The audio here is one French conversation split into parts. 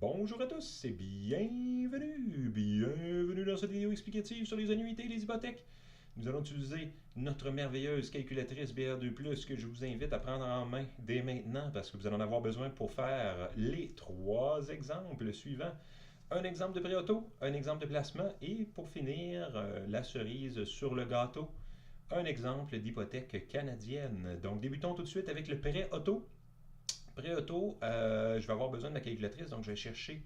Bonjour à tous et bienvenue dans cette vidéo explicative sur les annuités et les hypothèques. Nous allons utiliser notre merveilleuse calculatrice BR2+, que je vous invite à prendre en main dès maintenant parce que vous allez en avoir besoin pour faire les trois exemples suivants. Un exemple de prêt auto, un exemple de placement et pour finir, la cerise sur le gâteau, un exemple d'hypothèque canadienne. Donc débutons tout de suite avec le prêt auto. Prêt auto, je vais avoir besoin de ma calculatrice, donc je vais chercher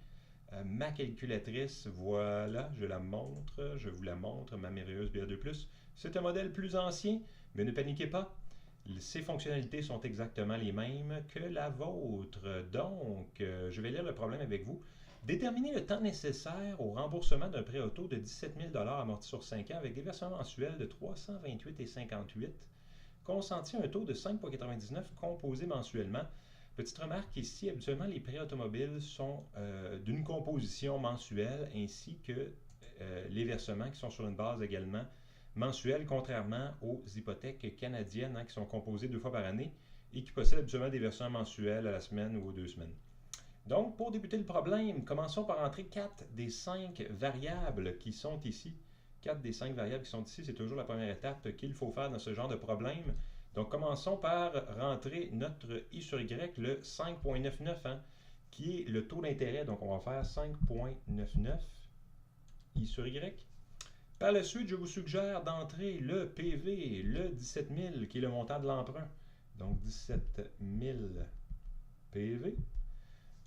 ma calculatrice. Voilà, je vous la montre, ma merveilleuse BR2+. C'est un modèle plus ancien, mais ne paniquez pas, ses fonctionnalités sont exactement les mêmes que la vôtre. Donc, je vais lire le problème avec vous. Déterminer le temps nécessaire au remboursement d'un prêt auto de 17 000 amorti sur 5 ans avec des versements mensuels de 328,58 consenti à un taux de 5,99 composé mensuellement. Petite remarque ici, habituellement les prêts automobiles sont d'une composition mensuelle ainsi que les versements qui sont sur une base également mensuelle, contrairement aux hypothèques canadiennes qui sont composées 2 fois par année et qui possèdent habituellement des versements mensuels à la semaine ou aux 2 semaines. Donc, pour débuter le problème, commençons par entrer 4 des 5 variables qui sont ici. 4 des 5 variables qui sont ici, c'est toujours la première étape qu'il faut faire dans ce genre de problème. Donc, commençons par rentrer notre I sur Y, le 5,99, qui est le taux d'intérêt. Donc, on va faire 5,99 I sur Y. Par la suite, je vous suggère d'entrer le PV, le 17 000, qui est le montant de l'emprunt. Donc, 17 000 PV.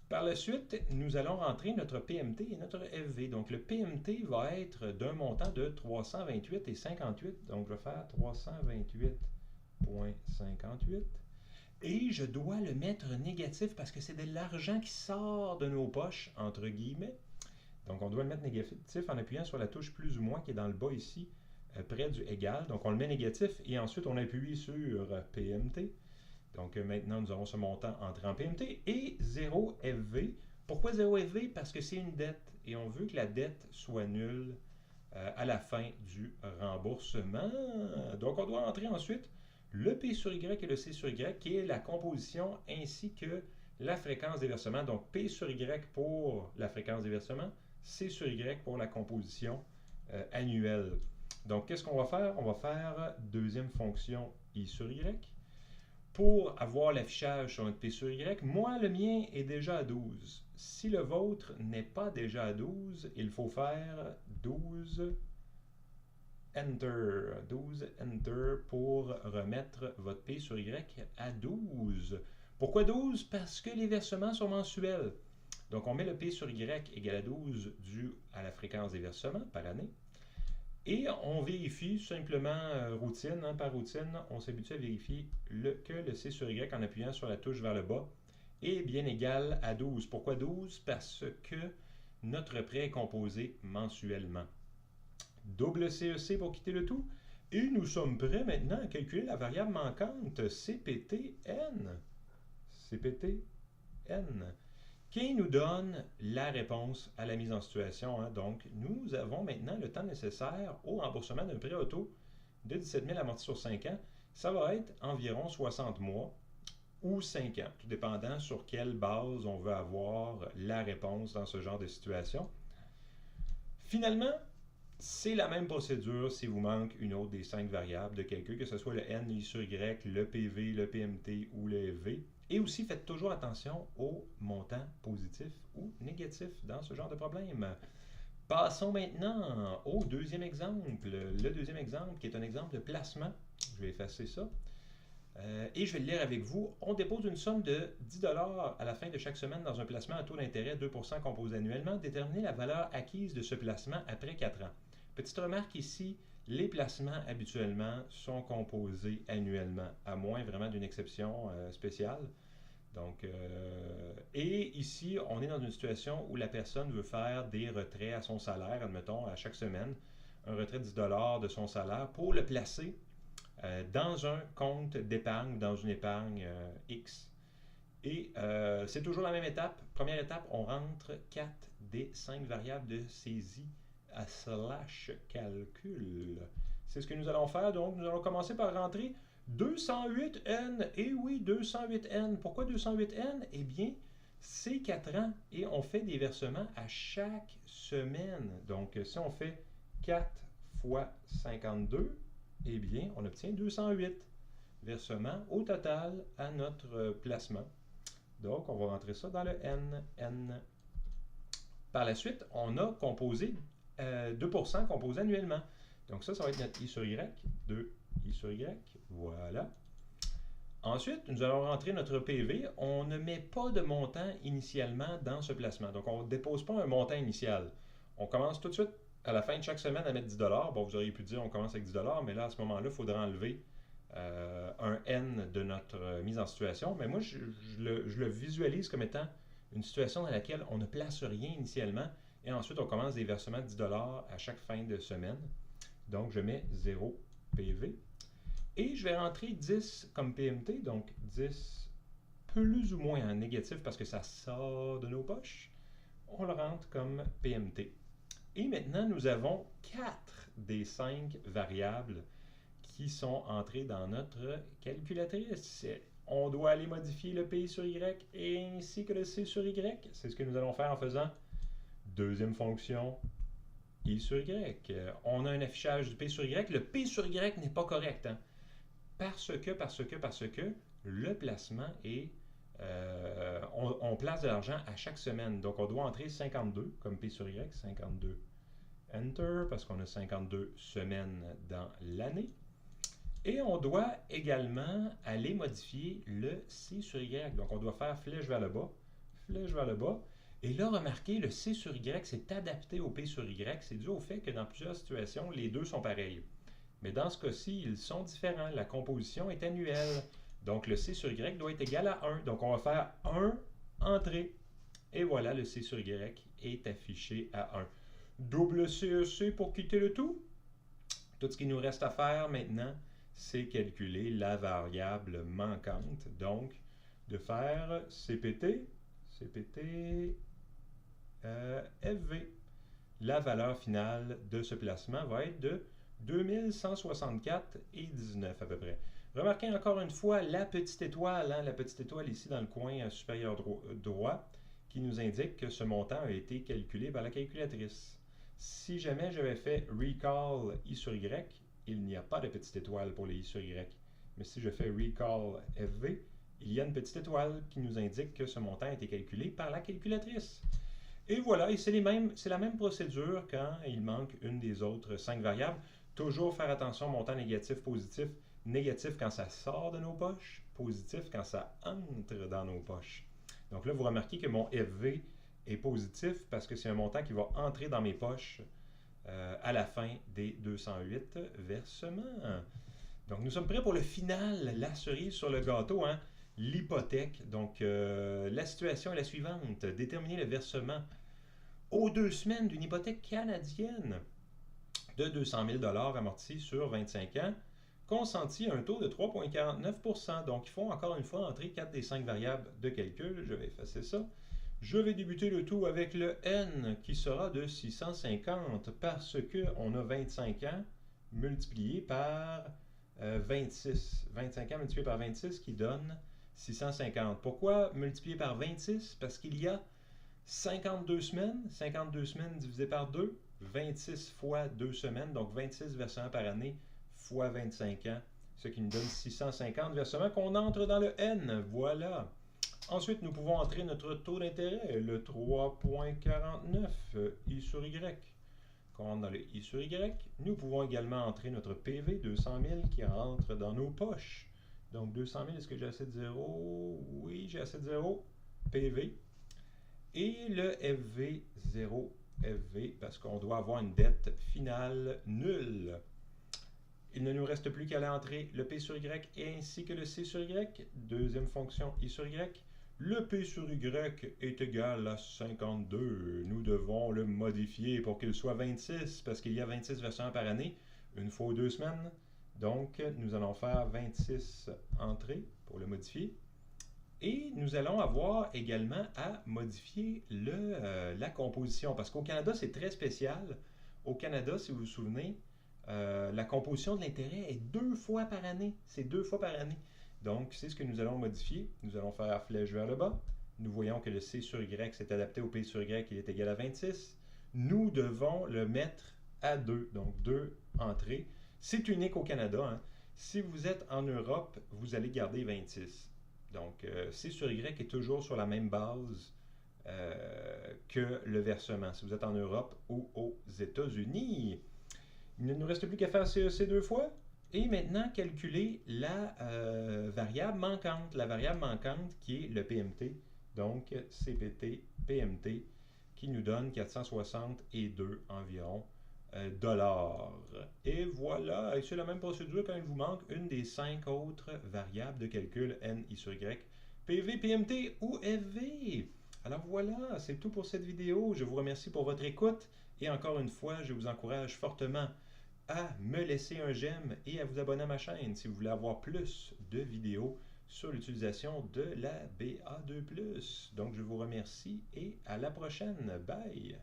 Par la suite, nous allons rentrer notre PMT et notre FV. Donc, le PMT va être d'un montant de 328,58. Donc, je vais faire 328,58. Et je dois le mettre négatif parce que c'est de l'argent qui sort de nos poches, entre guillemets. Donc, on doit le mettre négatif en appuyant sur la touche plus ou moins qui est dans le bas ici, près du égal. Donc, on le met négatif et ensuite on appuie sur PMT. Donc, maintenant, nous avons ce montant entré en PMT et 0 FV. Pourquoi 0 FV? Parce que c'est une dette et on veut que la dette soit nulle à la fin du remboursement. Donc, on doit entrer ensuite le P sur Y et le C sur Y, qui est la composition ainsi que la fréquence des versements. Donc, P sur Y pour la fréquence des versements, C sur Y pour la composition annuelle. Donc, qu'est-ce qu'on va faire? On va faire deuxième fonction I sur Y. Pour avoir l'affichage sur notre P sur Y, moi, le mien est déjà à 12. Si le vôtre n'est pas déjà à 12, il faut faire 12 Enter. 12 Enter pour remettre votre P sur Y à 12. Pourquoi 12? Parce que les versements sont mensuels. Donc, on met le P sur Y égal à 12 dû à la fréquence des versements par année. Et on vérifie simplement routine, par routine, on s'habitue à vérifier que le C sur Y en appuyant sur la touche vers le bas est bien égal à 12. Pourquoi 12? Parce que notre prêt est composé mensuellement. Double CEC pour quitter le tout. Et nous sommes prêts maintenant à calculer la variable manquante CPTN. CPTN. Qui nous donne la réponse à la mise en situation. Donc, nous avons maintenant le temps nécessaire au remboursement d'un prêt auto de 17 000 amorti sur 5 ans. Ça va être environ 60 mois ou 5 ans, tout dépendant sur quelle base on veut avoir la réponse dans ce genre de situation. Finalement, c'est la même procédure si vous manque une autre des 5 variables de calcul, que ce soit le N, I sur Y, le PV, le PMT ou le FV. Et aussi, faites toujours attention aux montants positifs ou négatifs dans ce genre de problème. Passons maintenant au deuxième exemple. Le deuxième exemple qui est un exemple de placement. Je vais effacer ça. Et je vais le lire avec vous. On dépose une somme de 10 $ à la fin de chaque semaine dans un placement à taux d'intérêt 2% composé annuellement. Déterminez la valeur acquise de ce placement après 4 ans. Petite remarque ici, les placements habituellement sont composés annuellement, à moins vraiment d'une exception spéciale. Donc, et ici, on est dans une situation où la personne veut faire des retraits à son salaire, admettons, à chaque semaine, un retrait de 10 $ de son salaire pour le placer dans un compte d'épargne, dans une épargne X. Et c'est toujours la même étape. Première étape, on rentre 4 des 5 variables de saisie à /calcul. C'est ce que nous allons faire. Donc, nous allons commencer par rentrer 208N. Et oui, 208N. Pourquoi 208N? Eh bien, c'est 4 ans et on fait des versements à chaque semaine. Donc, si on fait 4 fois 52, eh bien, on obtient 208 versements au total à notre placement. Donc, on va rentrer ça dans le N. Par la suite, on a composé 2% composé annuellement. Donc ça va être notre I sur Y, 2I sur Y, voilà. Ensuite, nous allons rentrer notre PV. On ne met pas de montant initialement dans ce placement. Donc, on ne dépose pas un montant initial. On commence tout de suite, à la fin de chaque semaine, à mettre 10 $. Bon, vous auriez pu dire on commence avec 10 $, mais là, à ce moment-là, il faudra enlever un N de notre mise en situation. Mais moi, je le visualise comme étant une situation dans laquelle on ne place rien initialement et ensuite on commence des versements de 10 $ à chaque fin de semaine. Donc, je mets 0 PV. Et je vais rentrer 10 comme PMT, donc 10 plus ou moins en négatif parce que ça sort de nos poches. On le rentre comme PMT. Et maintenant, nous avons 4 des 5 variables qui sont entrées dans notre calculatrice. On doit aller modifier le P sur Y ainsi que le C sur Y. C'est ce que nous allons faire en faisant deuxième fonction I sur Y. On a un affichage du P sur Y. Le P sur Y n'est pas correct. Hein? Parce que le placement est... on place de l'argent à chaque semaine. Donc, on doit entrer 52 comme P sur Y. 52. Enter, parce qu'on a 52 semaines dans l'année. Et on doit également aller modifier le C sur Y. Donc, on doit faire flèche vers le bas, flèche vers le bas. Et là, remarquez, le C sur Y s'est adapté au P sur Y. C'est dû au fait que dans plusieurs situations, les deux sont pareils. Mais dans ce cas-ci, ils sont différents. La composition est annuelle. Donc, le C sur Y doit être égal à 1. Donc, on va faire 1 entrée. Et voilà, le C sur Y est affiché à 1. Double CEC pour quitter le tout. Tout ce qu'il nous reste à faire maintenant, c'est calculer la variable manquante. Donc, de faire CPT, FV. La valeur finale de ce placement va être de 2164,19 à peu près. Remarquez encore une fois la petite étoile, la petite étoile ici dans le coin supérieur droit, qui nous indique que ce montant a été calculé par la calculatrice. Si jamais j'avais fait recall I sur Y, il n'y a pas de petite étoile pour les I sur Y. Mais si je fais recall FV, il y a une petite étoile qui nous indique que ce montant a été calculé par la calculatrice. Et voilà, et c'est la même procédure quand il manque une des autres 5 variables. Toujours faire attention au montant négatif, positif. Négatif quand ça sort de nos poches, positif quand ça entre dans nos poches. Donc là, vous remarquez que mon FV est positif parce que c'est un montant qui va entrer dans mes poches à la fin des 208 versements. Donc, nous sommes prêts pour le final, la cerise sur le gâteau, hein? L'hypothèque. Donc, la situation est la suivante. Déterminer le versement aux 2 semaines d'une hypothèque canadienne de 200 000 $ amorti sur 25 ans, consenti à un taux de 3,49 %. Donc, il faut encore une fois entrer 4 des 5 variables de calcul. Je vais effacer ça. Je vais débuter le tout avec le N qui sera de 650 parce qu'on a 25 ans multiplié par 26. 25 ans multiplié par 26 qui donne 650. Pourquoi multiplié par 26? Parce qu'il y a 52 semaines. 52 semaines divisé par 2. 26 fois 2 semaines, donc 26 versements par année fois 25 ans, ce qui nous donne 650 versements qu'on entre dans le N. Voilà. Ensuite, nous pouvons entrer notre taux d'intérêt, le 3,49 I sur Y. Qu'on rentre dans le I sur Y. Nous pouvons également entrer notre PV, 200 000, qui rentre dans nos poches. Donc, 200 000, est-ce que j'ai assez de 0? Oui, j'ai assez de 0. PV. Et le FV, 0 FV, parce qu'on doit avoir une dette finale nulle. Il ne nous reste plus qu'à l'entrée le P sur Y ainsi que le C sur Y. Deuxième fonction I sur Y. Le P sur Y est égal à 52. Nous devons le modifier pour qu'il soit 26 parce qu'il y a 26 versements par année, une fois aux 2 semaines. Donc, nous allons faire 26 entrées pour le modifier. Et nous allons avoir également à modifier la composition parce qu'au Canada, c'est très spécial. Au Canada, si vous vous souvenez, la composition de l'intérêt est 2 fois par année. C'est 2 fois par année. Donc, c'est ce que nous allons modifier. Nous allons faire flèche vers le bas, Nous voyons que le C sur Y s'est adapté au P sur Y, il est égal à 26. Nous devons le mettre à 2, donc 2 entrées. C'est unique au Canada, hein. Si vous êtes en Europe, vous allez garder 26. Donc, C sur Y est toujours sur la même base que le versement, si vous êtes en Europe ou aux États-Unis. Il ne nous reste plus qu'à faire CEC 2 fois. Et maintenant, calculer la variable manquante. La variable manquante qui est le PMT. Donc, CPT, PMT, qui nous donne 462 environ dollars. Et voilà, et c'est la même procédure quand il vous manque une des 5 autres variables de calcul N, I sur Y, PV, PMT ou FV. Alors voilà, c'est tout pour cette vidéo. Je vous remercie pour votre écoute et encore une fois, je vous encourage fortement à me laisser un j'aime et à vous abonner à ma chaîne si vous voulez avoir plus de vidéos sur l'utilisation de la BA2+. Donc je vous remercie et à la prochaine. Bye!